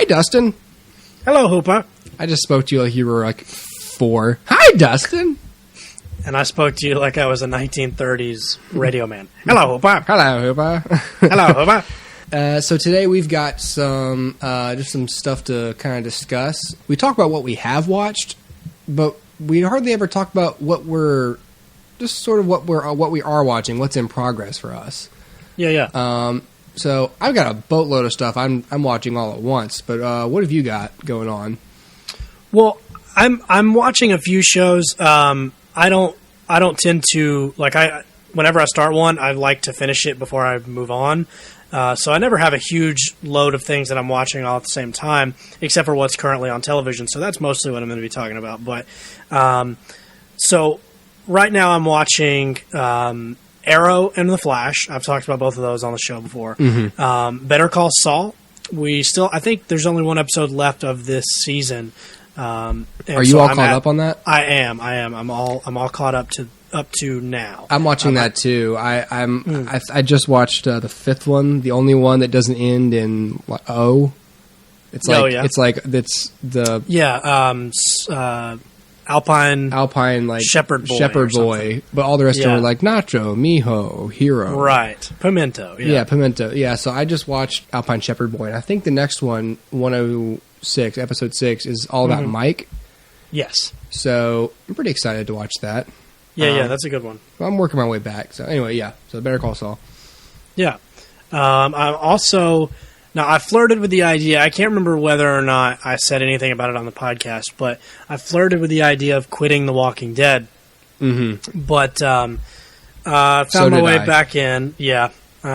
Hi, Dustin. Hello, Hooper. I just spoke to you like you were like 4. Hi, Dustin. And I spoke to you like I was a 1930s radio man. Hello, Hooper. Hello, Hooper. Hello, Hooper. So today we've got some just some stuff to kind of discuss. We talk about what we have watched, but we hardly ever talk about what we are watching, what's in progress for us. Yeah. So I've got a boatload of stuff I'm watching all at once. But what have you got going on? Well, I'm watching a few shows. I don't tend to whenever I start one, I like to finish it before I move on. So I never have a huge load of things that I'm watching all at the same time, except for what's currently on television. So that's mostly what I'm going to be talking about. But so right now I'm watching Arrow and The Flash. I've talked about both of those on the show before. Mm-hmm. Better Call Saul. I think there's only one episode left of this season. Are you all caught up on that? I am. I'm all caught up to now. I'm watching that too. I just watched the 5th one, the only one that doesn't end in O. It's Alpine like Shepherd Boy, but all the rest of them are like Nacho, Mijo, Hero, right? Pimento, Pimento, yeah. So I just watched Alpine Shepherd Boy, and I think the next one, 106, episode 6, is all about Mike. Yes. So I'm pretty excited to watch that. Yeah, that's a good one. I'm working my way back. So anyway, yeah. So Better Call Saul. Yeah. I'm also... Now, I flirted with the idea. I can't remember whether or not I said anything about it on the podcast, but I flirted with the idea of quitting The Walking Dead. Mm-hmm. But found my way back in. Yeah,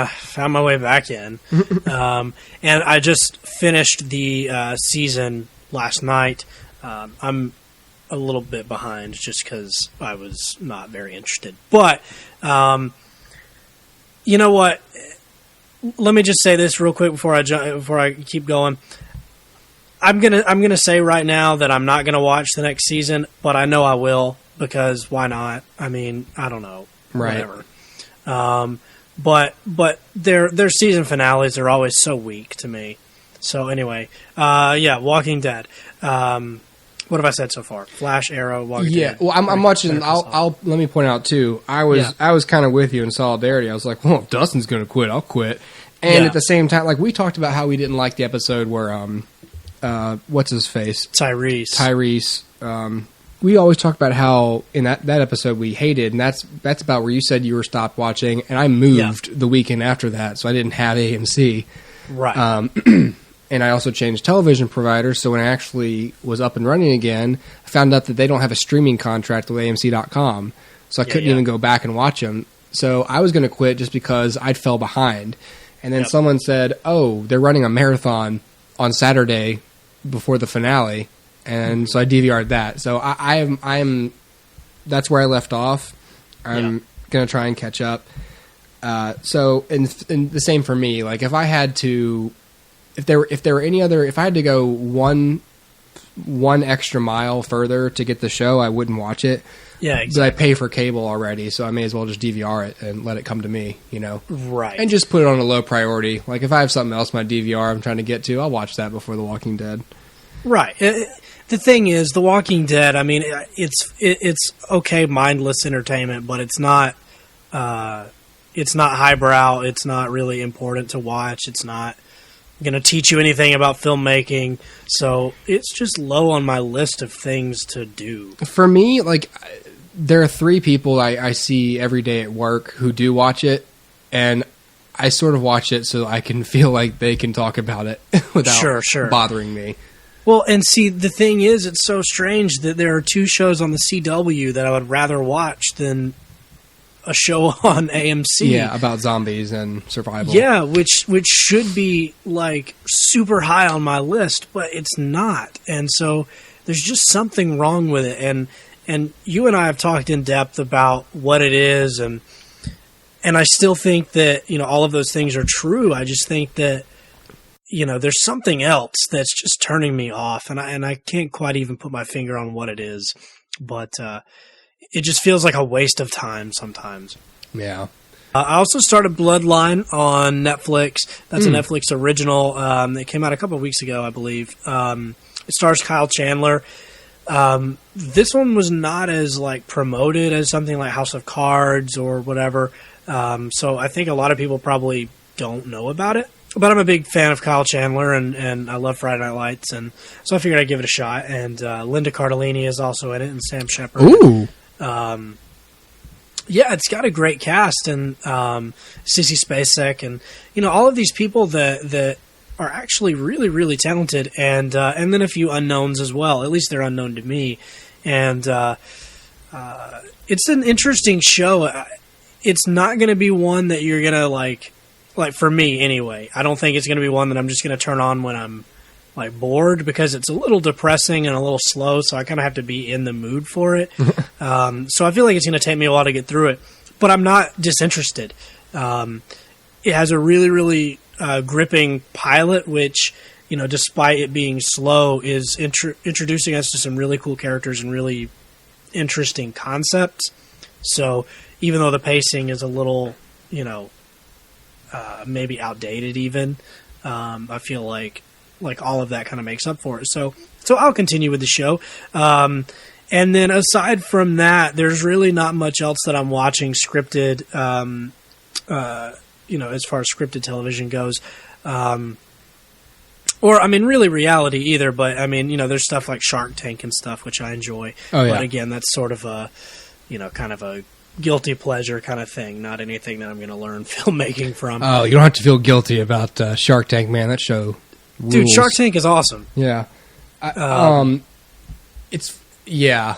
found my way back in. And I just finished the season last night. I'm a little bit behind just because I was not very interested. But you know what? Let me just say this real quick before I keep going. I'm gonna say right now that I'm not gonna watch the next season, but I know I will because why not? I mean, I don't know, right? Whatever. But their season finales are always so weak to me. So anyway, Walking Dead. What have I said so far? Flash, Arrow, Walking Dead. Yeah, well, I'm watching. I'll let me point out too. I was kind of with you in solidarity. I was like, well, if Dustin's going to quit, I'll quit. And at the same time, like we talked about how we didn't like the episode where what's his face, Tyrese. We always talked about how in that episode we hated, and that's about where you said you were stopped watching, and I moved the weekend after that, so I didn't have AMC. Right. And I also changed television providers, so when I actually was up and running again, I found out that they don't have a streaming contract with AMC.com, so I couldn't even go back and watch them. So I was going to quit just because I fell behind. And then someone said, oh, they're running a marathon on Saturday before the finale, and so I DVR'd that. So I am that's where I left off. I'm going to try and catch up. So and the same for me. Like if I had to... If I had to go one extra mile further to get the show, I wouldn't watch it. Yeah, exactly. But I pay for cable already, so I may as well just DVR it and let it come to me, you know? Right. And just put it on a low priority. Like if I have something else my DVR I'm trying to get to, I'll watch that before The Walking Dead. Right. The thing is, The Walking Dead, I mean, it's okay mindless entertainment, but it's not highbrow. It's not really important to watch. It's not going to teach you anything about filmmaking, so it's just low on my list of things to do. For me, like, there are 3 people I see every day at work who do watch it, and I sort of watch it so I can feel like they can talk about it without bothering me. Well, and see, the thing is, it's so strange that there are 2 shows on the CW that I would rather watch than a show on AMC. Yeah, about zombies and survival. Yeah, which should be like super high on my list, but it's not. And so there's just something wrong with it. And you and I have talked in depth about what it is, and I still think that, you know, all of those things are true. I just think that, you know, there's something else that's just turning me off, and I can't quite even put my finger on what it is. But it just feels like a waste of time sometimes. Yeah. I also started Bloodline on Netflix. That's a Netflix original. It came out a couple of weeks ago, I believe. It stars Kyle Chandler. This one was not as like promoted as something like House of Cards or whatever. So I think a lot of people probably don't know about it. But I'm a big fan of Kyle Chandler, and I love Friday Night Lights, and so I figured I'd give it a shot. And Linda Cardellini is also in it, and Sam Shepard. Ooh. Yeah, it's got a great cast, and Sissy Spacek, and all of these people that are actually really, really talented, and then a few unknowns as well. At least they're unknown to me, and it's an interesting show. It's not going to be one that you're going to like for me anyway. I don't think it's going to be one that I'm just going to turn on when I'm like bored, because it's a little depressing and a little slow, so I kind of have to be in the mood for it. So I feel like it's going to take me a while to get through it, but I'm not disinterested. It has a really, really gripping pilot, which, despite it being slow, is introducing us to some really cool characters and really interesting concepts. So even though the pacing is a little, maybe outdated even, I feel like all of that kind of makes up for it. So I'll continue with the show. And then aside from that, there's really not much else that I'm watching scripted, as far as scripted television goes. Or, really reality either, but, there's stuff like Shark Tank and stuff, which I enjoy. Oh, yeah. But again, that's sort of a, kind of a guilty pleasure kind of thing, not anything that I'm going to learn filmmaking from. Oh, you don't have to feel guilty about Shark Tank, man. That show rules. Dude, Shark Tank is awesome. Yeah. It's, yeah.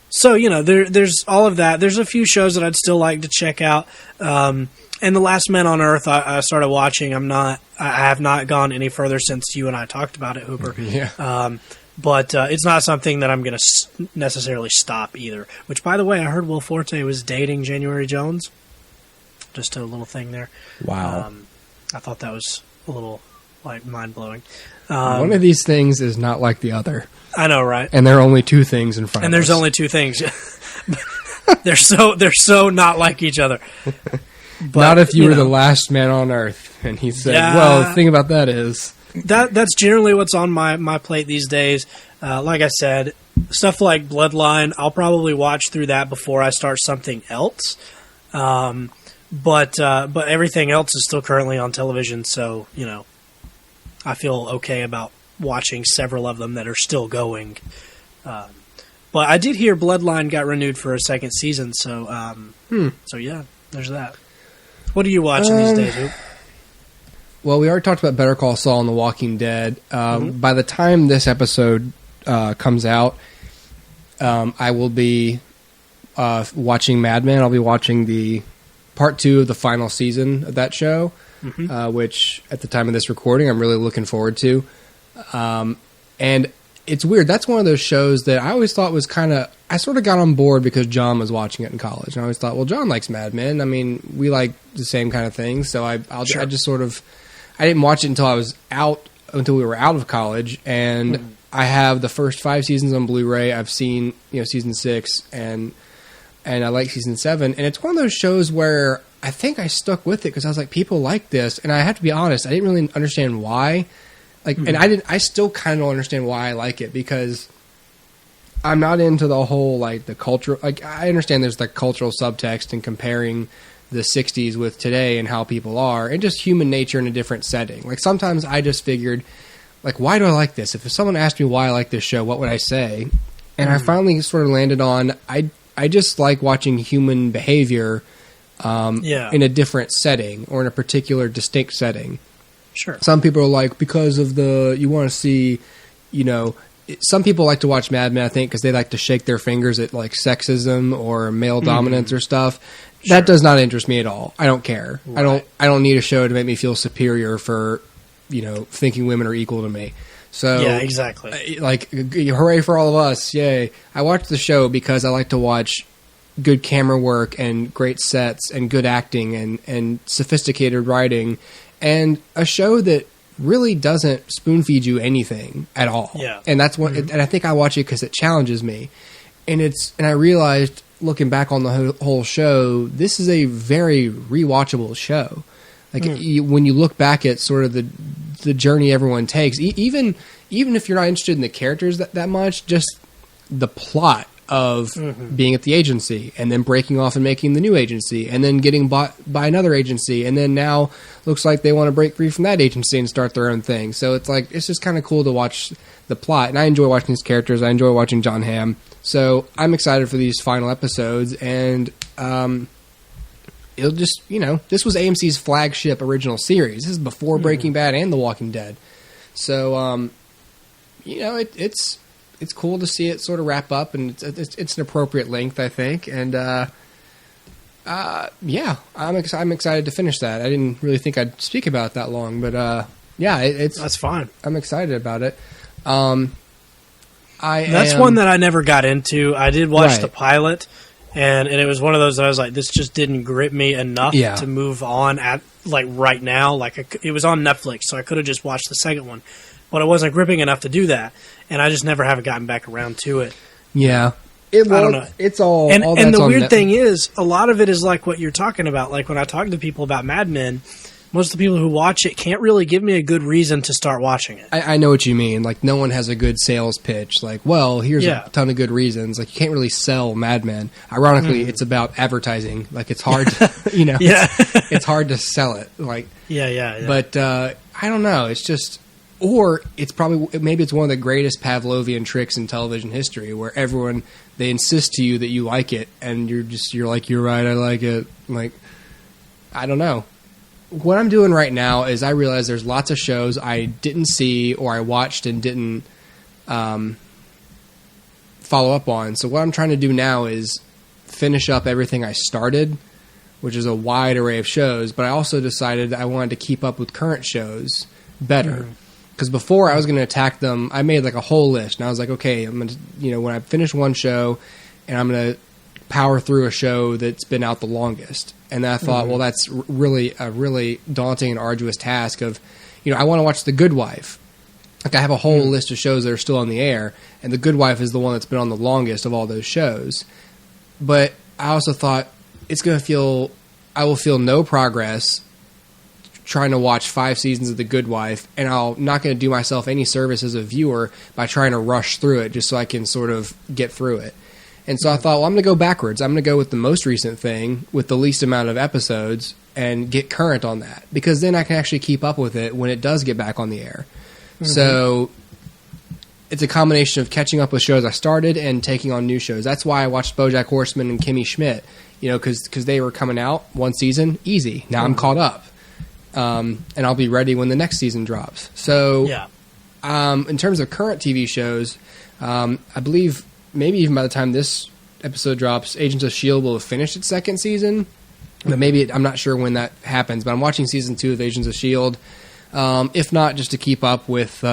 So, there's all of that. There's a few shows that I'd still like to check out. And The Last Man on Earth, I started watching. I have not gone any further since you and I talked about it, Hooper. Yeah. But it's not something that I'm going to necessarily stop either. Which, by the way, I heard Will Forte was dating January Jones. Just a little thing there. Wow. I thought that was a little mind-blowing. One of these things is not like the other. I know, right? And there are only two things in front of us. And there's only two things. They're so not like each other. But, not if you were the last man on Earth. And he said, well, the thing about that is... That's generally what's on my plate these days. Like I said, stuff like Bloodline, I'll probably watch through that before I start something else. But everything else is still currently on television, so, I feel okay about watching several of them that are still going. But I did hear Bloodline got renewed for a second season, so so yeah, there's that. What are you watching these days, Hoop? Well, we already talked about Better Call Saul and The Walking Dead. By the time this episode comes out, I will be watching Mad Men. I'll be watching the part 2 of the final season of that show, which at the time of this recording, I'm really looking forward to. And it's weird. That's one of those shows that I always thought was I sort of got on board because John was watching it in college. And I always thought, well, John likes Mad Men. We like the same kind of things. So I just sort of... I didn't watch it until we were out of college, and I have the first 5 seasons on Blu-ray. I've seen season 6, and I like season 7. And it's one of those shows where I think I stuck with it because I was like, people like this, and I have to be honest, I didn't really understand why. And I still kind of don't understand why I like it, because I'm not into the whole the culture. I understand there's the cultural subtext and comparing the 60s with today and how people are, and just human nature in a different setting. Sometimes I just figured, why do I like this? If someone asked me why I like this show, what would I say? And I finally sort of landed on, I just like watching human behavior in a different setting, or in a particular distinct setting. Sure. Some people are like, because of you want to see, some people like to watch Mad Men, I think, because they like to shake their fingers at sexism or male dominance or stuff. Sure. That does not interest me at all. I don't care. Right. I don't need a show to make me feel superior for, thinking women are equal to me. So yeah, exactly. Hooray for all of us! Yay! I watch the show because I like to watch good camera work and great sets and good acting and sophisticated writing, and a show that really doesn't spoon feed you anything at all. Yeah. And that's what, and I think I watch it because it challenges me. And I realized looking back on the whole show, this is a very rewatchable show. Like when you look back at sort of the journey everyone takes, even if you're not interested in the characters that much, just the plot of being at the agency and then breaking off and making the new agency and then getting bought by another agency and then now looks like they want to break free from that agency and start their own thing. So it's like, it's just kind of cool to watch the plot, and I enjoy watching these characters. I enjoy watching John Hamm. So I'm excited for these final episodes, and it'll just, this was AMC's flagship original series. This is before Breaking Bad and The Walking Dead. So, it's cool to see it sort of wrap up, and it's an appropriate length, I think. And I'm excited to finish that. I didn't really think I'd speak about it that long, but that's fine. I'm excited about it. That's one that I never got into. I did watch the pilot, and it was one of those that I was like, this just didn't grip me enough to move on at right now. It was on Netflix, so I could have just watched the second one, but it wasn't gripping enough to do that, and I just never have gotten back around to it. Yeah. I don't know. It's all and the weird Netflix. thing is, a lot of it is like what you're talking about. Like when I talk to people about Mad Men, most of the people who watch it can't really give me a good reason to start watching it. I know what you mean. Like, no one has a good sales pitch. Like, well, here's a ton of good reasons. Like, you can't really sell Mad Men. Ironically, it's about advertising. Like, it's hard to, it's hard to sell it. Like, yeah. But I don't know. It's just, or it's maybe it's one of the greatest Pavlovian tricks in television history, where they insist to you that you like it, and you're like, you're right, I like it. Like, I don't know. What I'm doing right now is I realize there's lots of shows I didn't see or I watched and didn't follow up on. So what I'm trying to do now is finish up everything I started, which is a wide array of shows, but I also decided I wanted to keep up with current shows better. Because before I was going to attack them, I made like a whole list, and I was like, okay, I'm going to, when I finish one show, and I'm going to power through a show that's been out the longest. And then I thought, well, that's really a really daunting and arduous task of, I want to watch The Good Wife. Like, I have a whole list of shows that are still on the air, and The Good Wife is the one that's been on the longest of all those shows. But I also thought I will feel no progress trying to watch 5 seasons of The Good Wife, and I'm not going to do myself any service as a viewer by trying to rush through it just so I can sort of get through it. And so I thought, well, I'm going to go backwards. I'm going to go with the most recent thing with the least amount of episodes and get current on that, because then I can actually keep up with it when it does get back on the air. So it's a combination of catching up with shows I started and taking on new shows. That's why I watched BoJack Horseman and Kimmy Schmidt, because they were coming out one season, easy. Now I'm caught up. And I'll be ready when the next season drops. So in terms of current TV shows, I believe maybe even by the time this episode drops, Agents of S.H.I.E.L.D. will have finished its second season. But maybe, I'm not sure when that happens, but I'm watching season 2 of Agents of S.H.I.E.L.D. If not, just to keep up with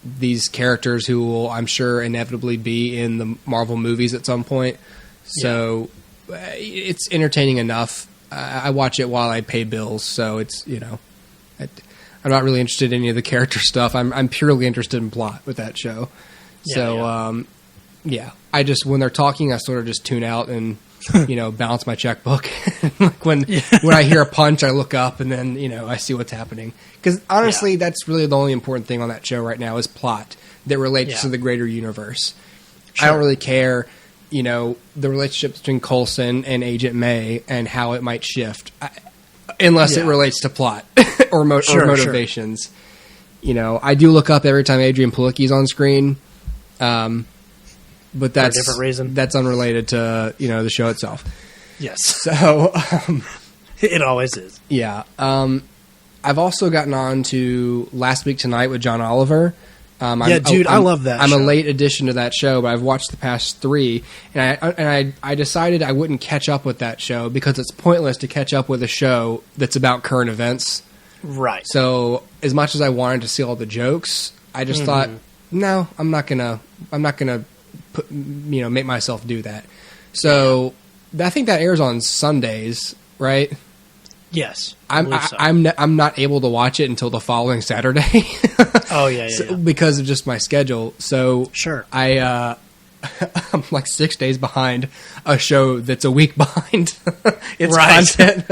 these characters who will, I'm sure, inevitably be in the Marvel movies at some point. So it's entertaining enough. I watch it while I pay bills, so it's, I'm not really interested in any of the character stuff. I'm purely interested in plot with that show. I just, when they're talking, I sort of just tune out and, balance my checkbook. Like when I hear a punch, I look up and then, I see what's happening. Because honestly, that's really the only important thing on that show right now is plot that relates to the greater universe. Sure. I don't really care, the relationship between Coulson and Agent May and how it might shift, unless it relates to plot or motivations. Sure. I do look up every time Adrian Palicki's on screen. But that's for a different reason. That's unrelated to the show itself. Yes. So it always is. Yeah. I've also gotten on to Last Week Tonight with John Oliver. I love that. I'm show. a late addition to that show, but I've watched the past 3, and I decided I wouldn't catch up with that show because it's pointless to catch up with a show that's about current events. Right. So as much as I wanted to see all the jokes, I just thought, no, I'm not gonna make myself do that. So I think that airs on Sundays, right? Yes, I'm not able to watch it until the following Saturday. Oh yeah, because of just my schedule. So sure, I I'm like 6 days behind a show that's a week behind its content.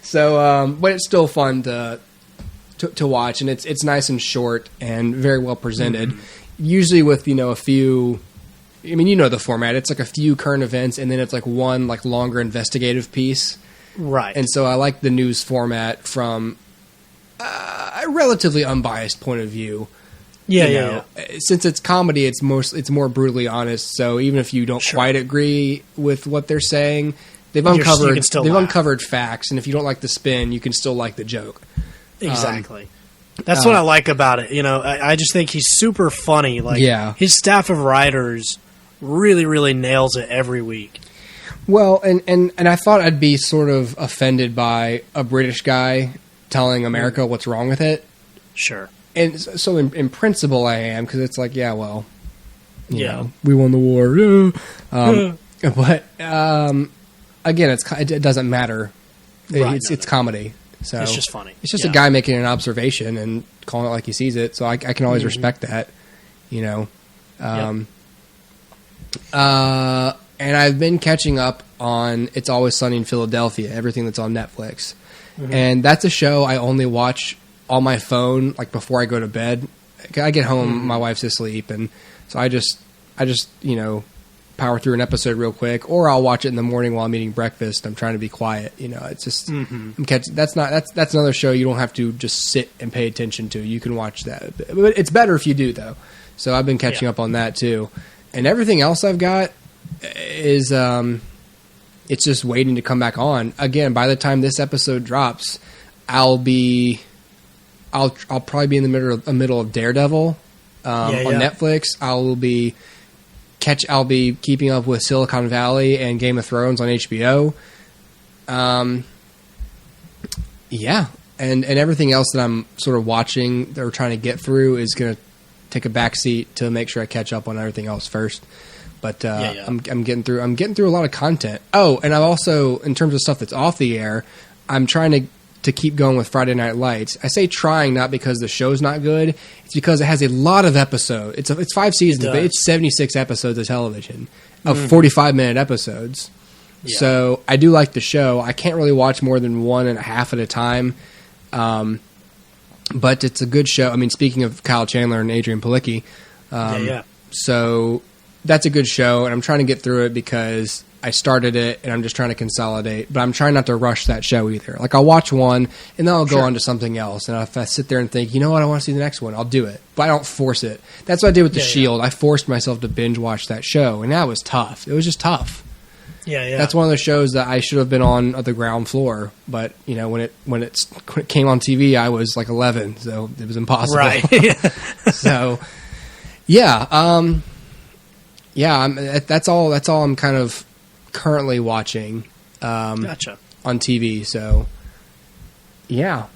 So, but it's still fun to watch, and it's nice and short and very well presented. Mm-hmm. Usually with a few. I mean, the format. It's like a few current events, and then it's like one like longer investigative piece. Right. And so I like the news format from a relatively unbiased point of view. Yeah. Since it's comedy, it's more brutally honest. So even if you don't quite agree with what they're saying, they've uncovered facts, and if you don't like the spin, you can still like the joke. Exactly. That's what I like about it. I just think he's super funny. Like, his staff of writers really, really nails it every week. Well, and I thought I'd be sort of offended by a British guy telling America what's wrong with it. Sure. And so in principle I am, because it's like, you know, we won the war. But again, it doesn't matter. It's comedy. So it's just funny. It's just a guy making an observation and calling it like he sees it. So I can always respect that, And I've been catching up on It's Always Sunny in Philadelphia, everything that's on Netflix. Mm-hmm. And that's a show I only watch on my phone, like before I go to bed. I get home, my wife's asleep, and so I just power through an episode real quick, or I'll watch it in the morning while I'm eating breakfast. I'm trying to be quiet. It's just that's another show you don't have to just sit and pay attention to. You can watch that, but it's better if you do though. So I've been catching up on that too, and everything else I've got is it's just waiting to come back on. Again, by the time this episode drops, I'll probably be in the middle of Daredevil on Netflix. I'll be keeping up with Silicon Valley and Game of Thrones on HBO. And everything else that I'm sort of watching or trying to get through is going to take a backseat to make sure I catch up on everything else first. But I'm getting through a lot of content. Oh, and I've also, in terms of stuff that's off the air, I'm trying to keep going with Friday Night Lights. I say trying not because the show's not good. It's because it has a lot of episodes. It's 5 seasons, but it's 76 episodes of television of 45-minute episodes. Yeah. So I do like the show. I can't really watch more than 1.5 at a time. But it's a good show. I mean, speaking of Kyle Chandler and Adrian Palicki. So that's a good show, and I'm trying to get through it because I started it, and I'm just trying to consolidate. But I'm trying not to rush that show either. Like, I'll watch one, and then I'll go on to something else. And if I sit there and think, you know what, I want to see the next one, I'll do it. But I don't force it. That's what I did with The Shield. I forced myself to binge watch that show, and that was tough. It was just tough. Yeah. That's one of the shows that I should have been on the ground floor. But, when it came on TV, I was like 11, so it was impossible. Right. So, yeah. That's all I'm kind of currently watching gotcha. On TV. So, yeah.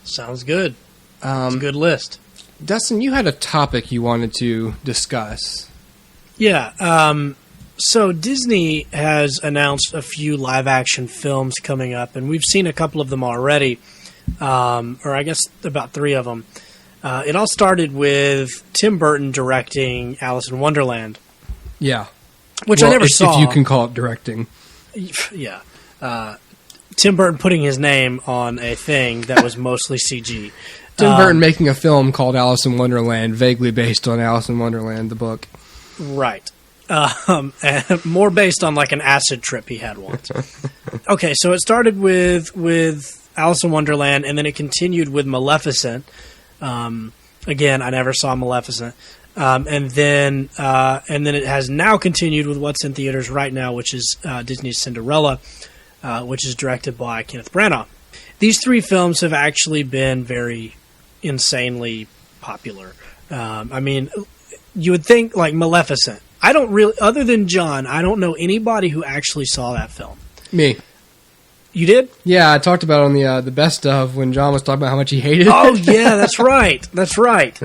Sounds good. It's a good list. Dustin, you had a topic you wanted to discuss. Yeah. So Disney has announced a few live-action films coming up, and we've seen a couple of them already, or I guess about 3 of them. It all started with Tim Burton directing Alice in Wonderland. Yeah. Which I never saw. If you can call it directing. Yeah. Tim Burton putting his name on a thing that was mostly CG. Tim Burton making a film called Alice in Wonderland, vaguely based on Alice in Wonderland, the book. Right. And more based on like an acid trip he had once. Okay, so it started with Alice in Wonderland, and then it continued with Maleficent. Again, I never saw Maleficent. And then it has now continued with what's in theaters right now, which is Disney's Cinderella, which is directed by Kenneth Branagh. These 3 films have actually been very insanely popular. I mean, you would think like Maleficent. I don't really, other than John, I don't know anybody who actually saw that film. Me. You did? Yeah, I talked about it on the best of when John was talking about how much he hated it. Oh, yeah, that's right. That's right.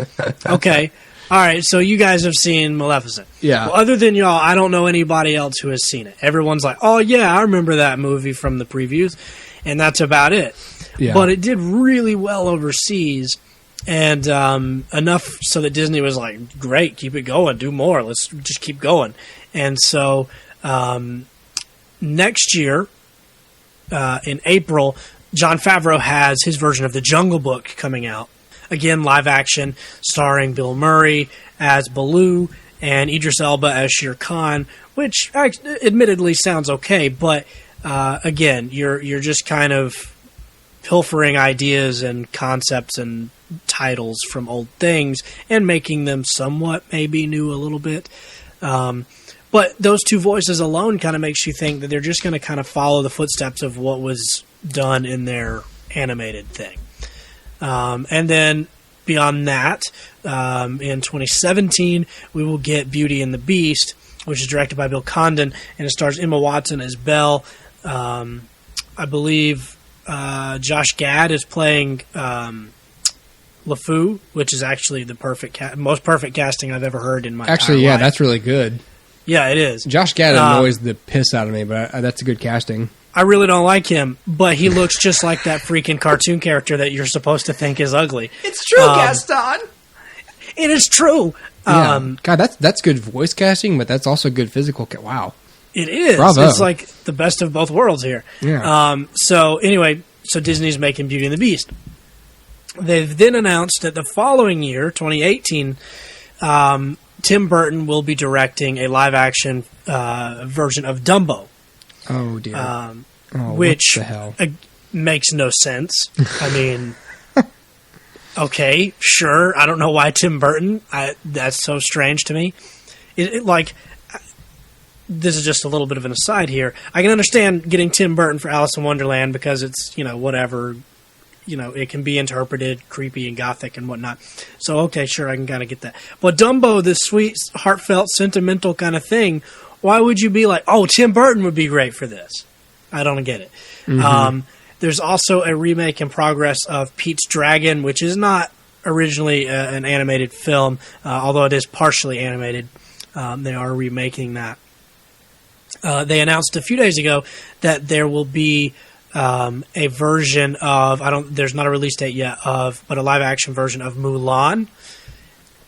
Okay. All right, so you guys have seen Maleficent. Yeah. Well, other than y'all, I don't know anybody else who has seen it. Everyone's like, oh, yeah, I remember that movie from the previews, and that's about it. Yeah. But it did really well overseas, and enough so that Disney was like, great, keep it going, do more, let's just keep going. And so next year, in April, Jon Favreau has his version of The Jungle Book coming out. Again, live action, starring Bill Murray as Baloo and Idris Elba as Shere Khan, which admittedly sounds okay, but again, you're just kind of pilfering ideas and concepts and titles from old things and making them somewhat maybe new a little bit. But those two voices alone kind of makes you think that they're just going to kind of follow the footsteps of what was done in their animated thing. And then beyond that, in 2017, we will get Beauty and the Beast, which is directed by Bill Condon, and it stars Emma Watson as Belle. I believe Josh Gad is playing LeFou, which is actually the most perfect casting I've ever heard in my entire life. That's really good. Yeah, it is. Josh Gad annoys the piss out of me, but that's a good casting. I really don't like him, but he looks just like that freaking cartoon character that you're supposed to think is ugly. It's true, Gaston. It is true. Yeah. God, that's good voice casting, but that's also good physical. Wow. It is. Bravo. It's like the best of both worlds here. Yeah. So anyway, Disney's making Beauty and the Beast. They've then announced that the following year, 2018, Tim Burton will be directing a live-action version of Dumbo. Oh, dear. Which what the hell? Makes no sense. I mean, okay, sure. I don't know why Tim Burton. That's so strange to me. This is just a little bit of an aside here. I can understand getting Tim Burton for Alice in Wonderland because it's, whatever. It can be interpreted creepy and gothic and whatnot. So, okay, sure, I can kind of get that. But Dumbo, this sweet, heartfelt, sentimental kind of thing, why would you be like, oh, Tim Burton would be great for this? I don't get it. Mm-hmm. There's also a remake in progress of Pete's Dragon, which is not originally an animated film, although it is partially animated. They are remaking that. They announced a few days ago that there will be a version of there's not a release date yet but a live action version of Mulan.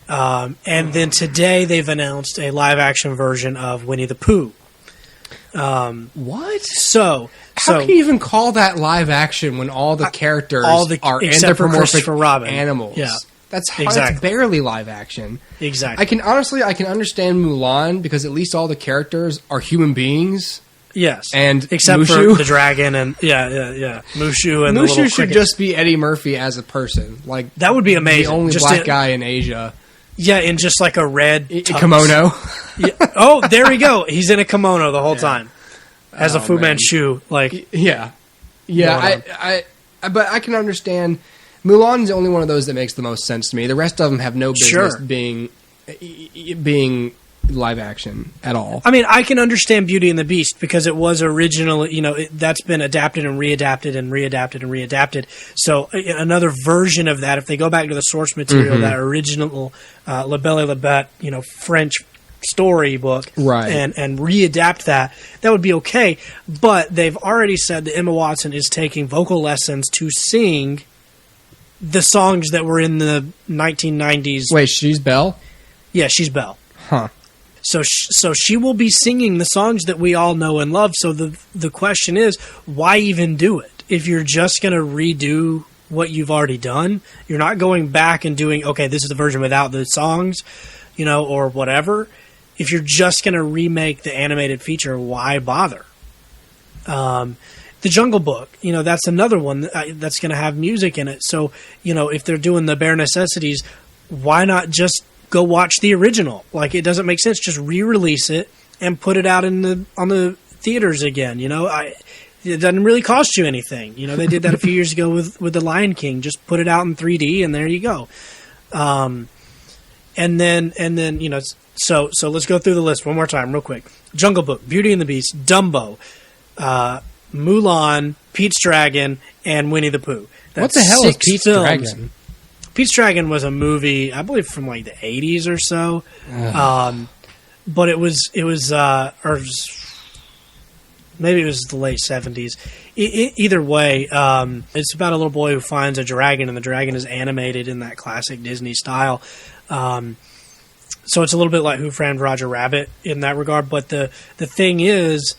And then today they've announced a live action version of Winnie the Pooh. What? So how can you even call that live action when all the characters are anthropomorphic animals? Yeah. That's barely live action. Exactly. I can understand Mulan because at least all the characters are human beings. Yes, and except Mushu. For the dragon and Mushu and Mushu the should just be Eddie Murphy as a person. Like that would be amazing. The only black guy in Asia. Yeah, in just like a red kimono. Yeah. Oh, there we go. He's in a kimono the whole time as a Fu Manchu. Like yeah. But I can understand. Mulan's the only one of those that makes the most sense to me. The rest of them have no business being live action at all. I mean, I can understand Beauty and the Beast because it was originally, that's been adapted and readapted and readapted and readapted. So another version of that, if they go back to the source material, that original La Belle et la Bête, French storybook, right, and readapt that would be okay. But they've already said that Emma Watson is taking vocal lessons to sing the songs that were in the 1990s. Wait, she's Belle? Yeah, she's Belle. Huh. So she will be singing the songs that we all know and love. So the question is, why even do it? If you're just going to redo what you've already done, you're not going back and doing, okay, this is the version without the songs, or whatever. If you're just going to remake the animated feature, why bother? The Jungle Book, that's another one that's going to have music in it. So, if they're doing the bare necessities, why not just go watch the original? Like, it doesn't make sense. Just re-release it and put it out on the theaters again. It doesn't really cost you anything. They did that a few years ago with The Lion King. Just put it out in 3D and there you go. And then so let's go through the list one more time real quick. Jungle Book, Beauty and the Beast, Dumbo, Mulan, Pete's Dragon, and Winnie the Pooh. What the hell is Pete's Dragon? Pete's Dragon was a movie, I believe, from like the 80s or so. Maybe it was the late 70s. Either way, it's about a little boy who finds a dragon, and the dragon is animated in that classic Disney style. So it's a little bit like Who Framed Roger Rabbit in that regard. But the thing is,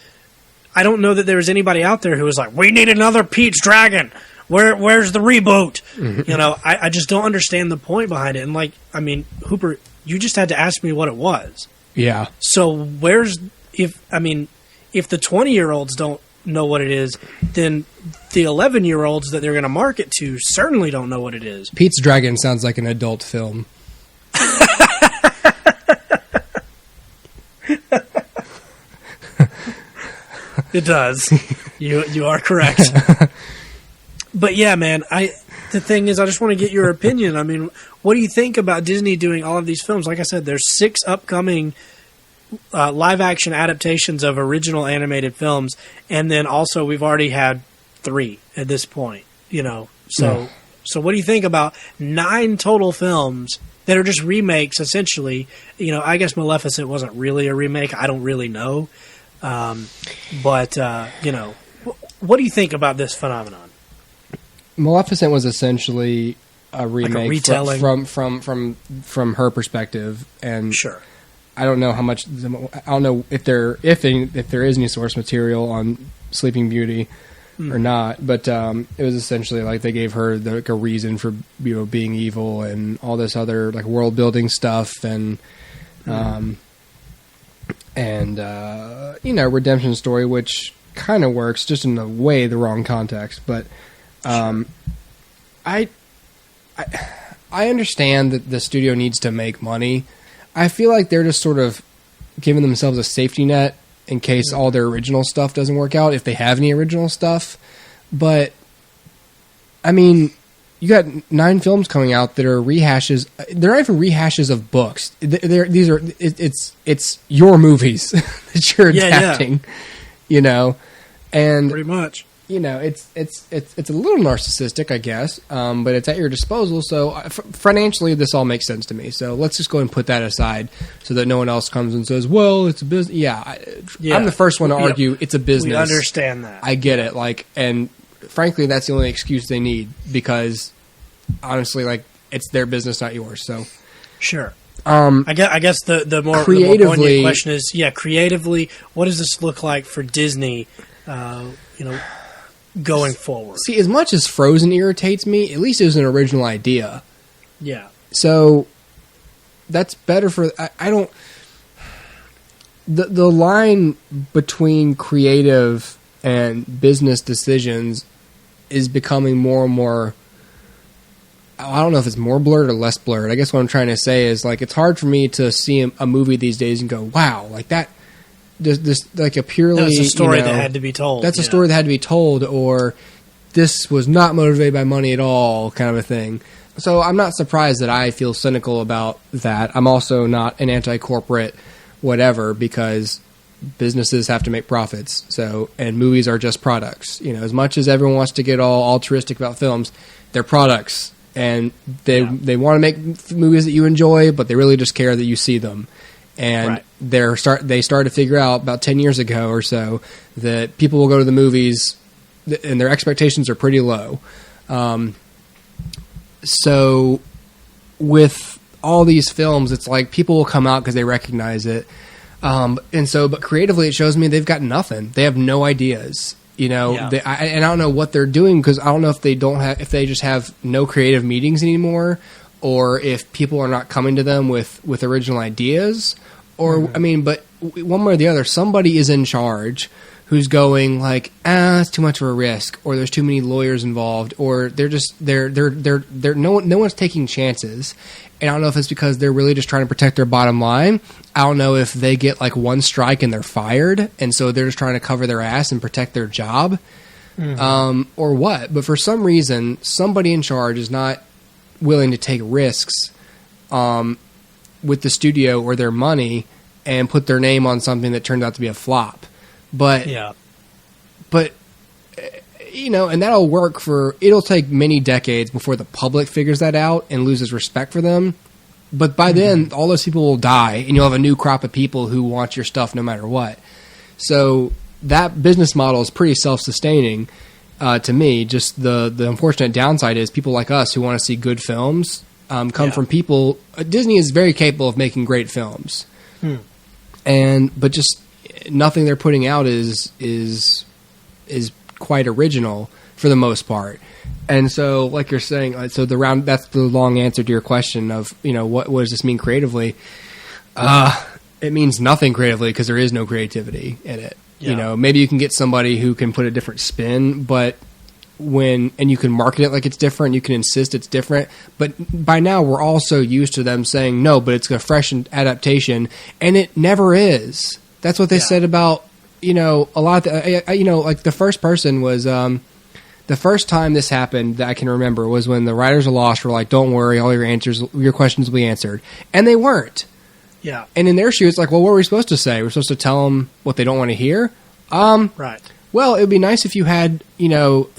I don't know that there was anybody out there who was like, we need another Pete's Dragon. Where's the reboot? Mm-hmm. I just don't understand the point behind it. And like, I mean, Hooper, you just had to ask me what it was. Yeah. So if the 20-year-olds don't know what it is, then the 11-year-olds that they're going to market to certainly don't know what it is. Pete's Dragon sounds like an adult film. It does. You are correct. But yeah, man, the thing is, I just want to get your opinion. I mean, what do you think about Disney doing all of these films? Like I said, there's 6 upcoming live-action adaptations of original animated films, and then also we've already had 3 at this point. So what do you think about 9 total films that are just remakes, essentially? I guess Maleficent wasn't really a remake. I don't really know. But what do you think about this phenomenon? Maleficent was essentially a remake, like a retelling from her perspective, and sure. I don't know how much. I don't know if there is any source material on Sleeping Beauty or not, but it was essentially like they gave her a reason for being evil and all this other like world building stuff and redemption story, which kind of works, just in the wrong context. But I understand that the studio needs to make money. I feel like they're just sort of giving themselves a safety net in case all their original stuff doesn't work out, if they have any original stuff. But I mean, you got 9 films coming out that are rehashes. They're not even rehashes of books. It's your movies that you're adapting. And pretty much. It's a little narcissistic, I guess, but it's at your disposal. So financially, this all makes sense to me. So let's just go and put that aside, so that no one else comes and says, "Well, it's a business." Yeah, I'm the first one to argue it's a business. We understand that. I get it. And frankly, that's the only excuse they need, because honestly, it's their business, not yours. So sure. I guess the more poignant question is, creatively, what does this look like for Disney? Going forward. See, as much as Frozen irritates me, at least it was an original idea. Yeah. So that's better for. I don't. The line between creative and business decisions is becoming more and more. I don't know if it's more blurred or less blurred. I guess what I'm trying to say is, it's hard for me to see a movie these days and go, "Wow, like that." This like a purely that's a story that had to be told. That's a story that had to be told, or this was not motivated by money at all, kind of a thing. So I'm not surprised that I feel cynical about that. I'm also not an anti-corporate whatever, because businesses have to make profits. So, and movies are just products. As much as everyone wants to get all altruistic about films, they're products, and they want to make movies that you enjoy, but they really just care that you see them. And they started to figure out about 10 years ago or so that people will go to the movies and their expectations are pretty low. So with all these films, it's like people will come out because they recognize it. But creatively it shows me they've got nothing. They have no ideas. And I don't know what they're doing, because I don't know if they just have no creative meetings anymore, or if people are not coming to them with original ideas, or but one way or the other, somebody is in charge who's going it's too much of a risk, or there's too many lawyers involved, or they're no one's taking chances. And I don't know if it's because they're really just trying to protect their bottom line. I don't know if they get one strike and they're fired, and so they're just trying to cover their ass and protect their job, or what. But for some reason, somebody in charge is not willing to take risks with the studio or their money and put their name on something that turned out to be a flop. But and that'll work it'll take many decades before the public figures that out and loses respect for them. But by then, all those people will die, and you'll have a new crop of people who want your stuff no matter what. So that business model is pretty self-sustaining to me. Just the unfortunate downside is people like us who want to see good films come from people. Disney is very capable of making great films, but just nothing they're putting out is quite original for the most part. And so, like you're saying, that's the long answer to your question of, what does this mean creatively? It means nothing creatively because there is no creativity in it. Yeah. Maybe you can get somebody who can put a different spin, and you can market it like it's different. You can insist it's different. But by now, we're all so used to them saying, no, but it's a fresh adaptation. And it never is. That's what they said about, a lot of like the first person was, the first time this happened that I can remember was when the Writers of Lost were like, don't worry, all your questions will be answered. And they weren't. Yeah. And in their shoes, it's like, well, what were we supposed to say? We're supposed to tell them what they don't want to hear? Right. Well, it would be nice if you had,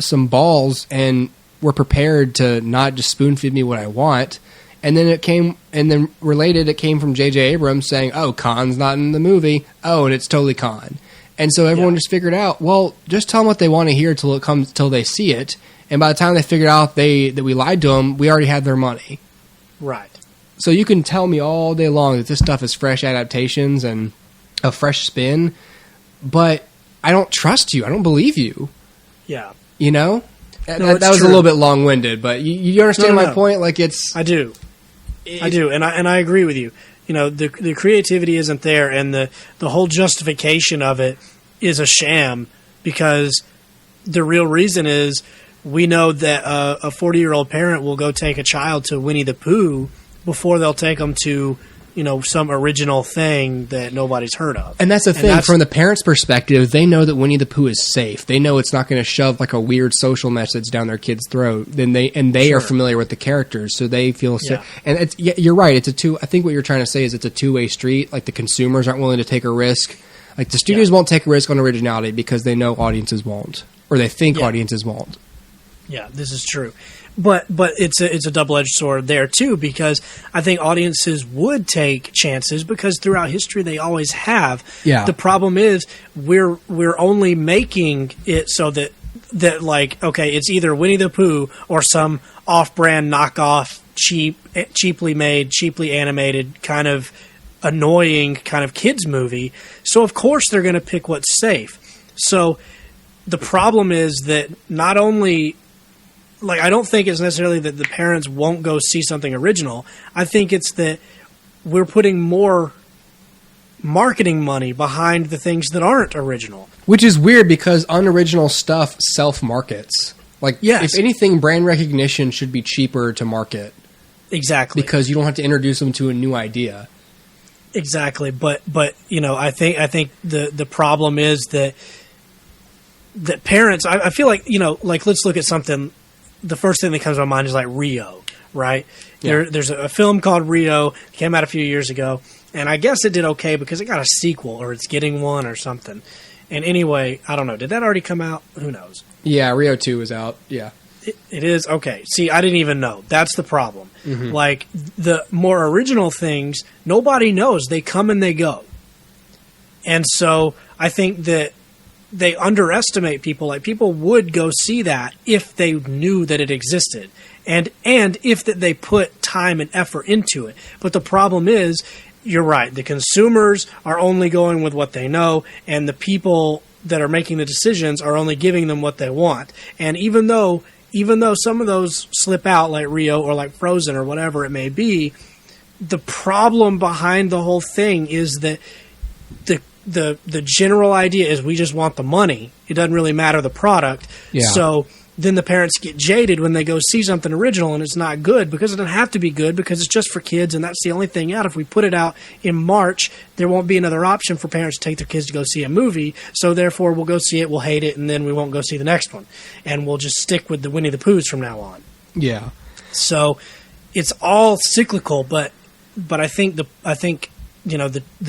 some balls and were prepared to not just spoon feed me what I want. And then it came from J.J. Abrams saying, oh, Khan's not in the movie. Oh, and it's totally Khan. And so everyone just figured out, well, just tell them what they want to hear till they see it. And by the time they figured out that we lied to them, we already had their money. Right. So you can tell me all day long that this stuff is fresh adaptations and a fresh spin, but I don't trust you. I don't believe you. Yeah. No, that was true. A little bit long-winded, but you understand my point? Like I do. I do, and I agree with you. The creativity isn't there, and the whole justification of it is a sham, because the real reason is we know that a 40-year-old parent will go take a child to Winnie the Pooh before they'll take them to, some original thing that nobody's heard of. And that's the thing. From the parents' perspective, they know that Winnie the Pooh is safe. They know it's not going to shove like a weird social message down their kid's throat. They are familiar with the characters, so they feel safe. And you're right. I think what you're trying to say is it's a two-way street. Like the consumers aren't willing to take a risk. Like the studios won't take a risk on originality because they know audiences won't, or they think audiences won't. Yeah, this is true. But it's a double-edged sword there too, because I think audiences would take chances because throughout history they always have. Yeah. The problem is we're only making it so that like, okay, it's either Winnie the Pooh or some off-brand knockoff, cheaply made, cheaply animated, kind of annoying kind of kids movie. So of course they're going to pick what's safe. So the problem is that not only, like, I don't think it's necessarily that the parents won't go see something original. I think it's that we're putting more marketing money behind the things that aren't original. Which is weird because unoriginal stuff self-markets. Like, if anything, brand recognition should be cheaper to market. Exactly. Because you don't have to introduce them to a new idea. Exactly. But I think the problem is that parents, I feel like, like, let's look at something. The first thing that comes to my mind is like Rio, right? Yeah. There's a film called Rio, came out a few years ago, and I guess it did okay because it got a sequel, or it's getting one or something. And anyway, I don't know. Did that already come out? Who knows? Yeah, Rio 2 is out. Yeah. It is? Okay. See, I didn't even know. That's the problem. Mm-hmm. Like, the more original things, nobody knows. They come and they go. And so I think that they underestimate people. Like, people would go see that if they knew that it existed, and if that they put time and effort into it. But the problem is, you're right, the consumers are only going with what they know, and the people that are making the decisions are only giving them what they want. And even though some of those slip out, like Rio or like Frozen or whatever it may be, the problem behind the whole thing is that the general idea is we just want the money. It doesn't really matter the product. Yeah. So then the parents get jaded when they go see something original and it's not good, because it doesn't have to be good, because it's just for kids and that's the only thing out. If we put it out in March, there won't be another option for parents to take their kids to go see a movie. So therefore we'll go see it, we'll hate it, and then we won't go see the next one. And we'll just stick with the Winnie the Poohs from now on. Yeah. So it's all cyclical, but I think the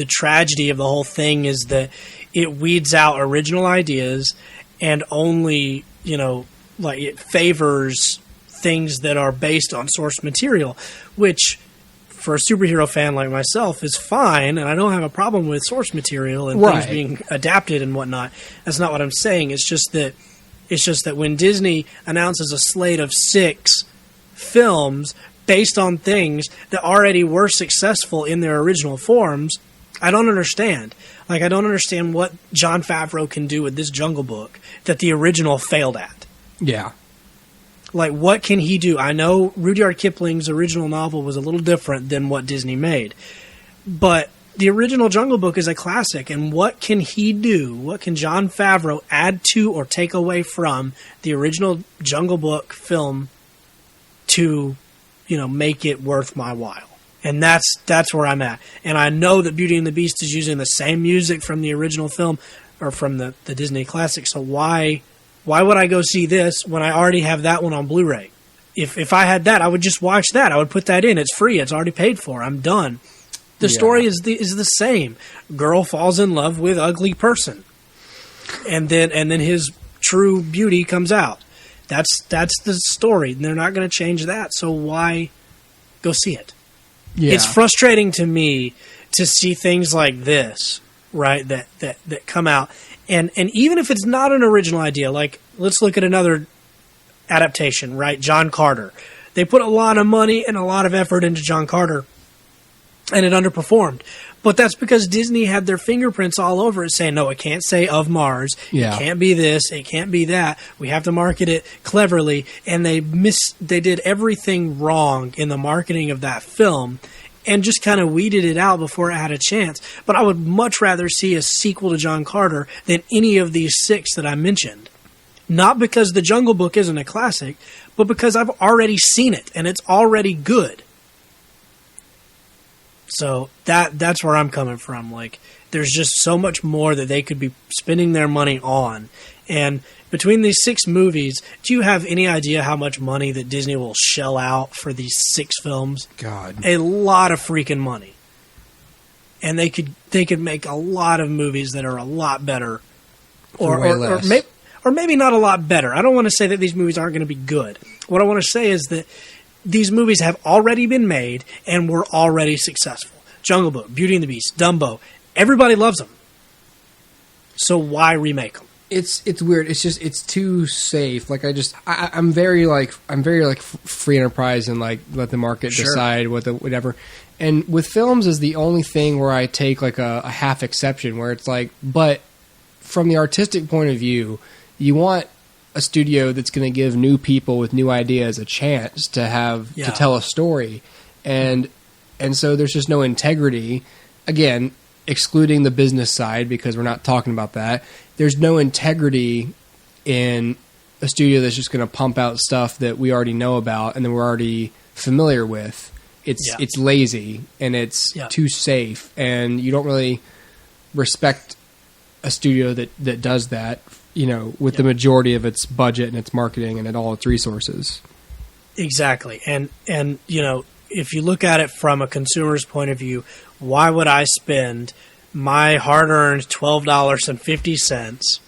tragedy of the whole thing is that it weeds out original ideas and only, like, it favors things that are based on source material, which for a superhero fan like myself is fine, and I don't have a problem with source material and right. things being adapted and whatnot. That's not what I'm saying. It's just that when Disney announces a slate of 6 films based on things that already were successful in their original forms, I don't understand. Like, I don't understand what Jon Favreau can do with this Jungle Book that the original failed at. Yeah. Like, what can he do? I know Rudyard Kipling's original novel was a little different than what Disney made. But the original Jungle Book is a classic, and what can he do? What can Jon Favreau add to or take away from the original Jungle Book film to, make it worth my while? And that's where I'm at. And I know that Beauty and the Beast is using the same music from the original film or from the Disney classic, so why would I go see this when I already have that one on Blu-ray? If I had that, I would just watch that. I would put that in. It's free. It's already paid for. I'm done. The story is the same. Girl falls in love with ugly person, and then his true beauty comes out. That's the story. They're not going to change that. So why go see it? Yeah. It's frustrating to me to see things like this, right? That come out, and even if it's not an original idea, like let's look at another adaptation, right? John Carter. They put a lot of money and a lot of effort into John Carter, and it underperformed. But that's because Disney had their fingerprints all over it, saying, no, it can't say of Mars. Yeah. It can't be this. It can't be that. We have to market it cleverly. And they did everything wrong in the marketing of that film and just kind of weeded it out before it had a chance. But I would much rather see a sequel to John Carter than any of these 6 that I mentioned. Not because The Jungle Book isn't a classic, but because I've already seen it and it's already good. So that's where I'm coming from. Like, there's just so much more that they could be spending their money on. And between these 6 movies, do you have any idea how much money that Disney will shell out for these 6 films? God. A lot of freaking money. And they could make a lot of movies that are a lot better. Or maybe not a lot better. I don't want to say that these movies aren't going to be good. What I want to say is that these movies have already been made and were already successful. Jungle Book, Beauty and the Beast, Dumbo. Everybody loves them. So why remake them? It's weird. It's just it's too safe. Like I'm very free enterprise and like let the market decide whatever. And with films is the only thing where I take like a half exception where it's like, but from the artistic point of view, you want a studio that's going to give new people with new ideas a chance to have to tell a story, and so there's just no integrity. Again, excluding the business side because we're not talking about that. There's no integrity in a studio that's just going to pump out stuff that we already know about and that we're already familiar with. It's lazy and it's too safe, and you don't really respect a studio that does that. With the majority of its budget and its marketing and all its resources. Exactly. And if you look at it from a consumer's point of view, why would I spend my hard-earned $12.50,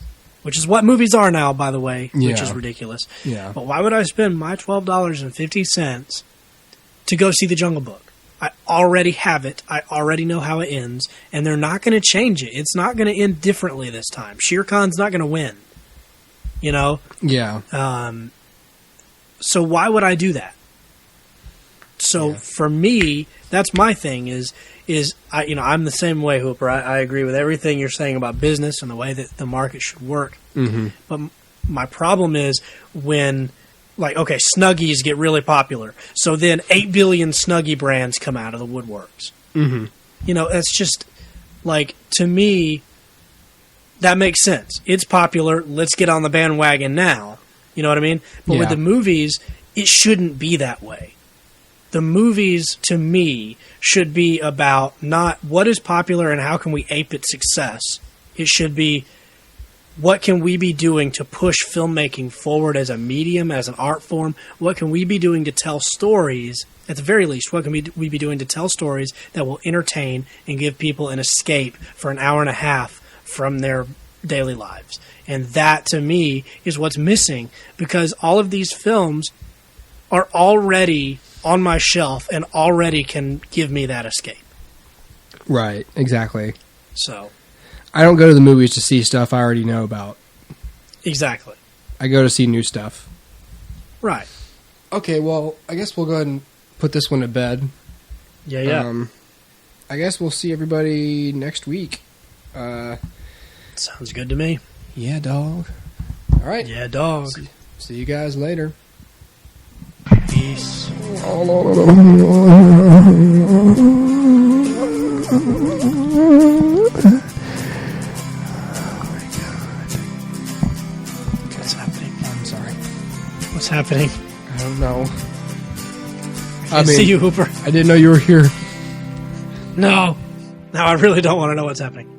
which is what movies are now, by the way, which is ridiculous. Yeah. But why would I spend my $12.50 to go see The Jungle Book? I already have it. I already know how it ends, and they're not going to change it. It's not going to end differently this time. Shere Khan's not going to win. Yeah. So why would I do that? So for me, that's my thing. I'm the same way, Hooper. I agree with everything you're saying about business and the way that the market should work. Mm-hmm. But my problem is when. Like, okay, Snuggies get really popular. So then 8 billion Snuggie brands come out of the woodworks. Mm-hmm. It's just, like, to me, that makes sense. It's popular. Let's get on the bandwagon now. You know what I mean? But with the movies, it shouldn't be that way. The movies, to me, should be about not what is popular and how can we ape its success. It should be, what can we be doing to push filmmaking forward as a medium, as an art form? What can we be doing to tell stories, at the very least, what can we be doing to tell stories that will entertain and give people an escape for an hour and a half from their daily lives? And that, to me, is what's missing, because all of these films are already on my shelf and already can give me that escape. Right, exactly. So I don't go to the movies to see stuff I already know about. Exactly. I go to see new stuff. Right. Okay, well, I guess we'll go ahead and put this one to bed. Yeah. I guess we'll see everybody next week. Sounds good to me. Yeah, dog. All right. Yeah, dog. See you guys later. Peace. What's happening? I'm sorry. What's happening? I don't know. I see you, Hooper. I didn't know you were here. No. Now I really don't want to know what's happening.